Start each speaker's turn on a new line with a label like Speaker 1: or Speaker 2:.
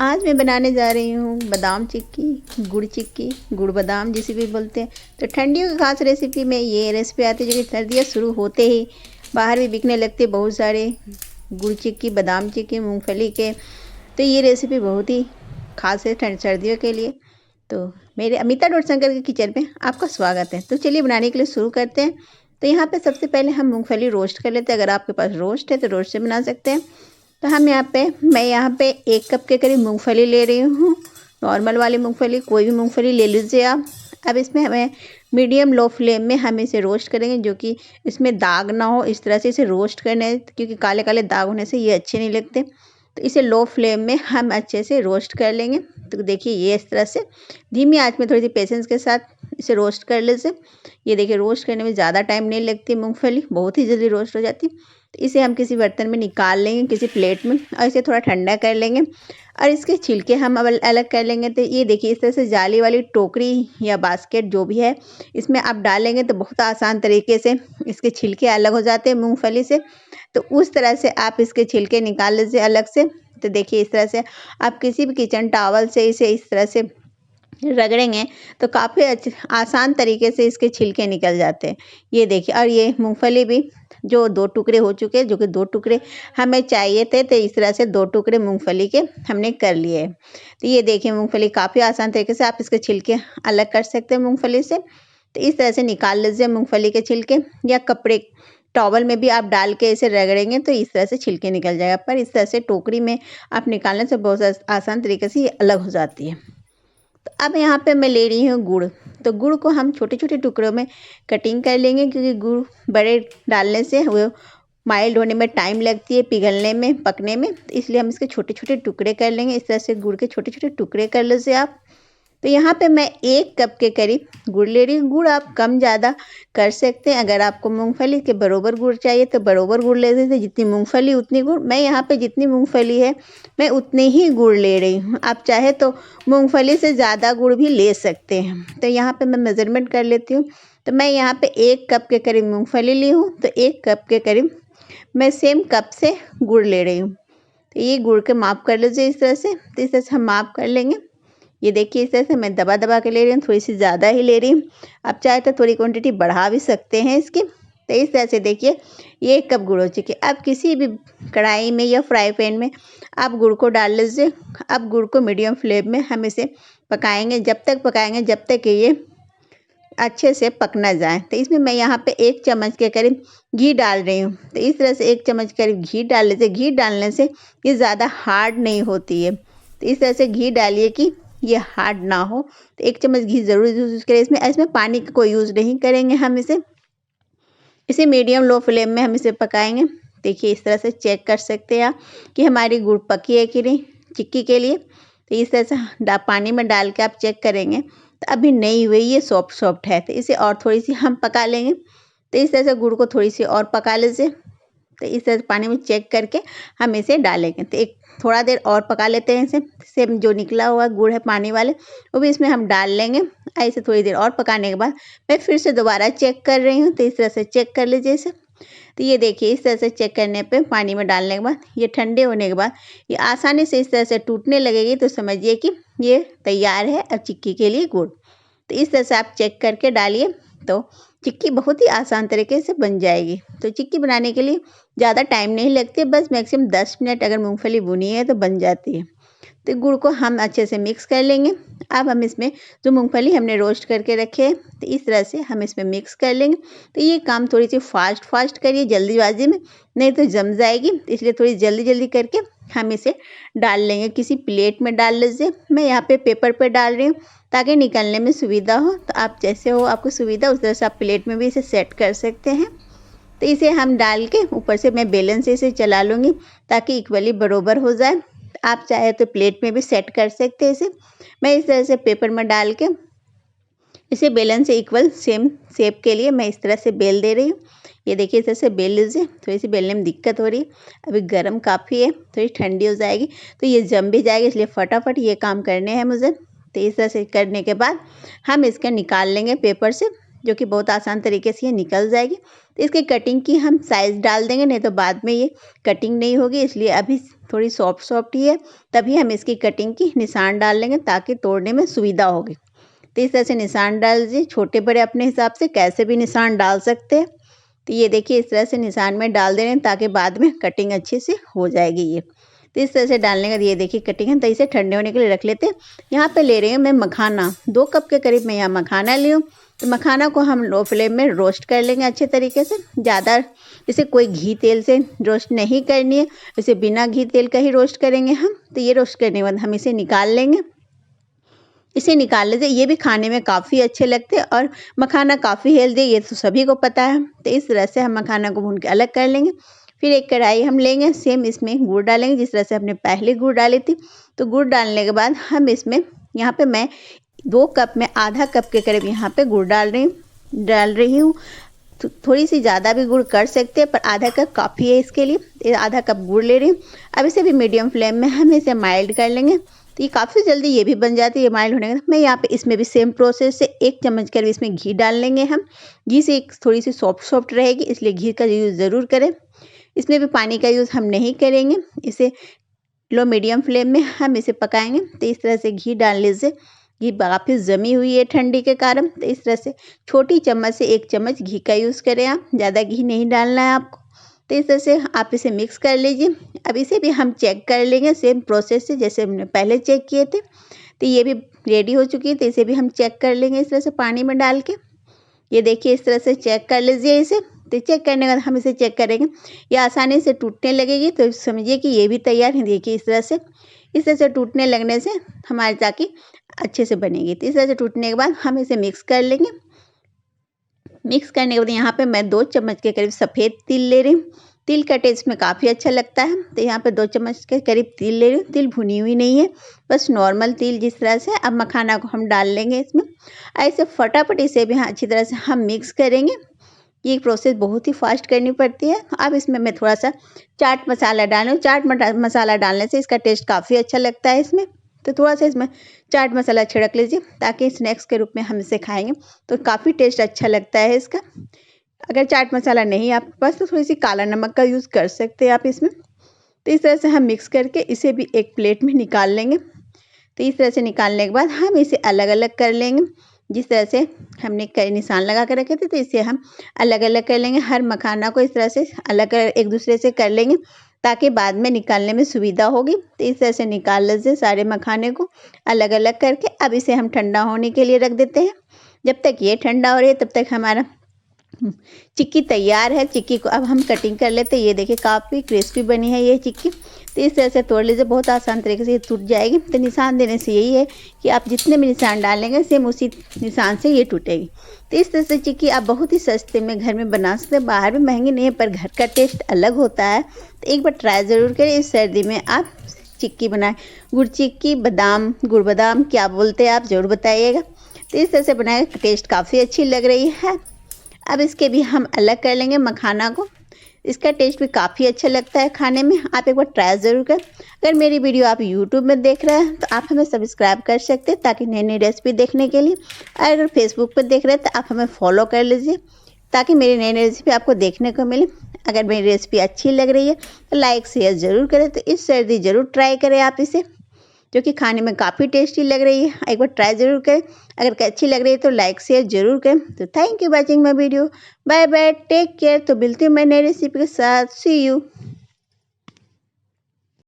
Speaker 1: आज मैं बनाने जा रही हूँ बादाम चिक्की, गुड़ बादाम जिसे भी बोलते हैं। तो ठंडियों की खास रेसिपी में ये रेसिपी आती है जो कि सर्दियाँ शुरू होते ही बाहर भी बिकने लगते हैं बहुत सारे गुड़ चिक्की, बादाम चिक्की, मूंगफली के। तो ये रेसिपी बहुत ही खास है सर्दियों के लिए। तो मेरे अमिता डॉट शंकर के किचन में आपका स्वागत है। तो चलिए बनाने के लिए शुरू करते हैं। तो यहाँ पे सबसे पहले हम मूंगफली रोस्ट कर लेते हैं। अगर आपके पास रोस्ट है तो रोस्ट से बना सकते हैं। तो मैं यहाँ पे 1 कप के करीब मूंगफली ले रही हूँ। नॉर्मल वाली मूंगफली, कोई भी मूंगफली ले लीजिए आप। अब इसमें हमें मीडियम लो फ्लेम में हम इसे रोस्ट करेंगे, जो कि इसमें दाग ना हो, इस तरह से इसे रोस्ट करना है, क्योंकि काले काले दाग होने से ये अच्छे नहीं लगते। तो इसे लो फ्लेम में हम अच्छे से रोस्ट कर लेंगे। तो देखिए ये इस तरह से धीमी आंच में थोड़ी सी पेशेंस के साथ इसे रोस्ट कर लीजिए। ये देखिए रोस्ट करने में ज़्यादा टाइम नहीं लगती, मूंगफली बहुत ही जल्दी रोस्ट हो जाती। तो इसे हम किसी बर्तन में निकाल लेंगे, किसी प्लेट में, और इसे थोड़ा ठंडा कर लेंगे और इसके छिलके हम अब अलग कर लेंगे। तो ये देखिए इस तरह से जाली वाली टोकरी या बास्केट जो भी है, इसमें आप डालेंगे तो बहुत आसान तरीके से इसके छिलके अलग हो जाते हैं मूंगफली से। तो उस तरह से आप इसके छिलके निकाल लीजिए अलग से। तो देखिए इस तरह से आप किसी भी किचन टॉवल से इसे इस तरह से रगड़ेंगे तो काफ़ी आसान तरीके से इसके छिलके निकल जाते हैं। ये देखिए, और ये मूंगफली भी जो 2 टुकड़े हो चुके हैं, जो कि 2 टुकड़े हमें चाहिए थे, तो इस तरह से 2 टुकड़े मूंगफली के हमने कर लिए हैं। तो ये देखिए मूंगफली काफ़ी आसान तरीके से आप इसके छिलके अलग कर सकते हैं मूंगफली से। तो इस तरह से निकाल लीजिए मूंगफली के छिलके, या कपड़े टॉवल में भी आप डाल के इसे रगड़ेंगे तो इस तरह से छिलके निकल जाएगा। पर इस तरह से टोकरी में आप निकालने से बहुत आसान तरीके से ये अलग हो जाती है। तो अब यहाँ पे मैं ले रही हूँ गुड़। तो गुड़ को हम छोटे छोटे टुकड़ों में कटिंग कर लेंगे, क्योंकि गुड़ बड़े डालने से वो माइल्ड होने में टाइम लगती है, पिघलने में, पकने में। तो इसलिए हम इसके छोटे छोटे टुकड़े कर लेंगे। इस तरह से गुड़ के छोटे छोटे टुकड़े कर लीजिए आप। तो यहाँ पे मैं 1 कप के करीब गुड़ ले रही हूँ। गुड़ आप कम ज़्यादा कर सकते हैं। अगर आपको मूंगफली के बराबर गुड़ चाहिए तो बराबर गुड़ ले सकते हैं, जितनी मूंगफली उतनी गुड़। मैं यहाँ पे जितनी मूंगफली है मैं उतनी ही गुड़ ले रही हूँ। आप चाहे तो मूंगफली से ज़्यादा गुड़ भी ले सकते हैं। तो यहाँ पे मैं मेज़रमेंट कर लेती हूँ। तो मैं यहाँ पे 1 कप के करीब मूँगफली ली हूँ, तो 1 कप के करीब मैं सेम कप से गुड़ ले रही हूँ। तो ये गुड़ के माप कर लीजिए इस तरह से। तो इस तरह से हम माप कर लेंगे। ये देखिए इस तरह से मैं दबा दबा के ले रही हूँ, थोड़ी सी ज़्यादा ही ले रही हूँ। आप चाहे तो थोड़ी क्वांटिटी बढ़ा भी सकते हैं इसकी। तो इस तरह से देखिए ये 1 कप गुड़ हो चुकी है। अब किसी भी कढ़ाई में या फ्राई पैन में आप गुड़ को डाल लीजिए। अब गुड़ को मीडियम फ्लेम में हम इसे पकाएंगे, जब तक पकाएंगे जब तक कि ये अच्छे से पक ना जाए। तो इसमें मैं यहाँ पे 1 चम्मच के करीब घी डाल रही हूँ। तो इस तरह से 1 चम्मच करीब घी डाल लीजिए। घी डालने से ये ज़्यादा हार्ड नहीं होती है। तो इस तरह से घी डालिए कि ये हार्ड ना हो। तो 1 चम्मच घी ज़रूर यूज़ करें इसमें। इसमें पानी का कोई यूज़ नहीं करेंगे हम इसे मीडियम लो फ्लेम में हम इसे पकाएंगे। देखिए इस तरह से चेक कर सकते हैं आप कि हमारी गुड़ पकी है कि नहीं चिक्की के लिए। तो इस तरह से पानी में डाल के आप चेक करेंगे तो अभी नहीं हुई, ये सॉफ्ट है। तो इसे और थोड़ी सी हम पका लेंगे। तो इस तरह से गुड़ को थोड़ी सी और पका लीजिए। तो इस तरह से पानी में चेक करके हम इसे डालेंगे। तो एक थोड़ा देर और पका लेते हैं इसे। सेम जो निकला हुआ गुड़ है पानी वाले वो भी इसमें हम डाल लेंगे। ऐसे थोड़ी देर और पकाने के बाद मैं फिर से दोबारा चेक कर रही हूँ। तो इस तरह से चेक कर लीजिए इसे। तो ये देखिए इस तरह से चेक करने पे पानी में डालने के बाद ये ठंडे होने के बाद ये आसानी से इस तरह से टूटने लगेगी, तो समझिए कि ये तैयार है अब चिक्की के लिए गुड़। तो इस तरह से आप चेक करके डालिए तो चिक्की बहुत ही आसान तरीके से बन जाएगी। तो चिक्की बनाने के लिए ज़्यादा टाइम नहीं लगती, बस मैक्सिमम 10 मिनट अगर मूंगफली भुनी है तो बन जाती है। तो गुड़ को हम अच्छे से मिक्स कर लेंगे। अब हम इसमें जो मूंगफली हमने रोस्ट करके रखे हैं तो इस तरह से हम इसमें मिक्स कर लेंगे। तो ये काम थोड़ी सी फास्ट करिए, जल्दीबाजी में नहीं तो जम जाएगी। इसलिए थोड़ी जल्दी करके हम इसे डाल लेंगे। किसी प्लेट में डाल लीजिए। मैं यहाँ पे पेपर पे डाल रही हूँ ताकि निकलने में सुविधा हो। तो आप जैसे हो आपको सुविधा उस तरह से आप प्लेट में भी इसे सेट कर सकते हैं। तो इसे हम डाल के ऊपर से मैं बेलन से इसे चला लूँगी ताकि इक्वली बराबर हो जाए। आप चाहे तो प्लेट में भी सेट कर सकते हैं इसे। मैं इस तरह से पेपर में डाल के इसे बेलन से इक्वल सेम शेप के लिए मैं इस तरह से बेल दे रही हूँ। ये देखिए इस तरह से बेल लीजिए। थोड़ी सी बेलने में दिक्कत हो रही है, अभी गर्म काफ़ी है, थोड़ी ठंडी हो जाएगी तो ये जम भी जाएगी, इसलिए फटाफट ये काम करने हैं मुझे। तो इस तरह से करने के बाद हम इसका निकाल लेंगे पेपर से। जो कि बहुत आसान तरीके से ये निकल जाएगी। तो इसकी कटिंग की हम साइज़ डाल देंगे, नहीं तो बाद में ये कटिंग नहीं होगी, इसलिए अभी थोड़ी सॉफ्ट ही है, तभी हम इसकी कटिंग की निशान डाल लेंगे ताकि तोड़ने में सुविधा होगी। तो इस तरह से निशान डाल दीजिए, छोटे बड़े अपने हिसाब से कैसे भी निशान डाल सकते हैं। तो ये देखिए इस तरह से निशान में डाल दे रहे हैं ताकि बाद में कटिंग अच्छे से हो जाएगी ये। तो इस तरह से डालने का ये देखिए कटिंग है, तो इसे ठंडे होने के लिए रख लेते हैं। यहाँ पे ले रही हूँ मैं मखाना, 2 कप के करीब मैं यहाँ मखाना ली हूँ। तो मखाना को हम लो फ्लेम में रोस्ट कर लेंगे अच्छे तरीके से, ज़्यादा इसे कोई घी तेल से रोस्ट नहीं करनी है, इसे बिना घी तेल का ही रोस्ट करेंगे हम। तो ये रोस्ट करने के बाद हम इसे निकाल लेंगे। इसे निकालने से ये भी खाने में काफ़ी अच्छे लगते हैं और मखाना काफ़ी हेल्दी है, ये तो सभी को पता है। तो इस तरह से हम मखाना को भून के अलग कर लेंगे। फिर एक कढ़ाई हम लेंगे, सेम इसमें गुड़ डालेंगे जिस तरह से हमने पहले गुड़ डाली थी। तो गुड़ डालने के बाद हम इसमें यहाँ पे मैं 2 कप में आधा कप के करीब यहाँ पे गुड़ डाल रही हूँ। थोड़ी सी ज़्यादा भी गुड़ कर सकते हैं, पर आधा कप काफ़ी है इसके लिए। आधा कप गुड़ ले रही हूँ। अब इसे भी मीडियम फ्लेम में हम इसे माइल्ड कर लेंगे। तो ये काफ़ी जल्दी ये भी बन जाती है ये माइल्ड होने के बाद। मैं यहाँ पे इसमें भी सेम प्रोसेस से 1 चम्मच करीब इसमें घी डाल लेंगे हम। घी से थोड़ी सी सॉफ्ट रहेगी, इसलिए घी का यूज़ ज़रूर करें। इसमें भी पानी का यूज़ हम नहीं करेंगे, इसे लो मीडियम फ्लेम में हम इसे पकाएंगे। तो इस तरह से घी डालने से घी काफ़ी जमी हुई है ठंडी के कारण। तो इस तरह से छोटी चम्मच से 1 चम्मच घी का यूज़ करें आप, ज़्यादा घी नहीं डालना है आपको। तो इस तरह से आप इसे मिक्स कर लीजिए। अब इसे भी हम चेक कर लेंगे सेम प्रोसेस से जैसे हमने पहले चेक किए थे। तो ये भी रेडी हो चुकी है, तो इसे भी हम चेक कर लेंगे इस तरह से पानी में डाल के। ये देखिए इस तरह से चेक कर लीजिए इसे। तो चेक करने के बाद हम इसे चेक करेंगे, ये आसानी से टूटने लगेगी तो समझिए कि ये भी तैयार है। देखिए इस तरह से टूटने लगने से हमारी ताकि अच्छे से बनेगी। तो इस तरह से टूटने के बाद हम इसे मिक्स कर लेंगे। मिक्स करने के बाद यहाँ पे मैं 2 चम्मच के करीब सफ़ेद तिल ले रही हूँ। तिल का टेस्ट में काफ़ी अच्छा लगता है, तो यहाँ पे 2 चम्मच के करीब तिल ले रही हूँ। तिल भुनी हुई नहीं है, बस नॉर्मल तिल जिस तरह से। अब मखाना को हम डाल लेंगे इसमें। ऐसे फटाफट इसे भी अच्छी तरह से हम मिक्स करेंगे। ये प्रोसेस बहुत ही फास्ट करनी पड़ती है। अब इसमें मैं थोड़ा सा चाट मसाला डाल रही हूँ। चाट मसाला डालने से इसका टेस्ट काफ़ी अच्छा लगता है इसमें। तो थोड़ा सा इसमें चाट मसाला छिड़क लीजिए ताकि स्नैक्स के रूप में हम इसे खाएंगे तो काफ़ी टेस्ट अच्छा लगता है इसका। अगर चाट मसाला नहीं है आपके पास तो थोड़ी सी काला नमक का यूज़ कर सकते हैं आप इसमें। तो इस तरह से हम मिक्स करके इसे भी एक प्लेट में निकाल लेंगे। तो इस तरह से निकालने के बाद हम इसे अलग अलग कर लेंगे। जिस तरह से हमने कई निशान लगा कर रखे थे, तो इसे हम अलग अलग कर लेंगे। हर मखाना को इस तरह से अलग एक दूसरे से कर लेंगे ताकि बाद में निकालने में सुविधा होगी। तो इस तरह से निकाल लीजिए सारे मखाने को अलग अलग करके। अब इसे हम ठंडा होने के लिए रख देते हैं। जब तक ये ठंडा हो रही है तब तक हमारा चिक्की तैयार है। चिक्की को अब हम कटिंग कर लेते हैं। ये देखिए काफ़ी क्रिस्पी बनी है ये चिक्की। तो इस तरह से तोड़ लीजिए, बहुत आसान तरीके से ये टूट जाएगी। तो निशान देने से यही है कि आप जितने भी निशान डालेंगे सेम उसी निशान से ये टूटेगी। तो इस तरह से चिक्की आप बहुत ही सस्ते में घर में बना सकते हैं। बाहर भी महंगी नहीं है, पर घर का टेस्ट अलग होता है। तो एक बार ट्राई ज़रूर करें। इस सर्दी में आप चिक्की बनाएं। गुड़ चिक्की, बादाम, गुड़ बादाम क्या बोलते हैं आप ज़रूर बताइएगा। तो इस तरह से बनाए, टेस्ट काफ़ी अच्छी लग रही है। अब इसके भी हम अलग कर लेंगे मखाना को। इसका टेस्ट भी काफ़ी अच्छा लगता है खाने में। आप एक बार ट्राई ज़रूर करें। अगर मेरी वीडियो आप यूट्यूब में देख रहे हैं तो आप हमें सब्सक्राइब कर सकते हैं ताकि नई नई रेसिपी देखने के लिए। अगर फेसबुक पर देख रहे हैं तो आप हमें फॉलो कर लीजिए ताकि मेरी नई नई रेसिपी आपको देखने को मिले। अगर मेरी रेसिपी अच्छी लग रही है तो लाइक शेयर ज़रूर करें। तो इस सर्दी ज़रूर ट्राई करें आप इसे, जो कि खाने में काफ़ी टेस्टी लग रही है। एक बार ट्राई ज़रूर करें। अगर अच्छी लग रही है तो लाइक शेयर ज़रूर करें। तो thank you watching my video. Bye bye, take care. तो मिलती हूँ मैं नई रेसिपी के साथ। See you.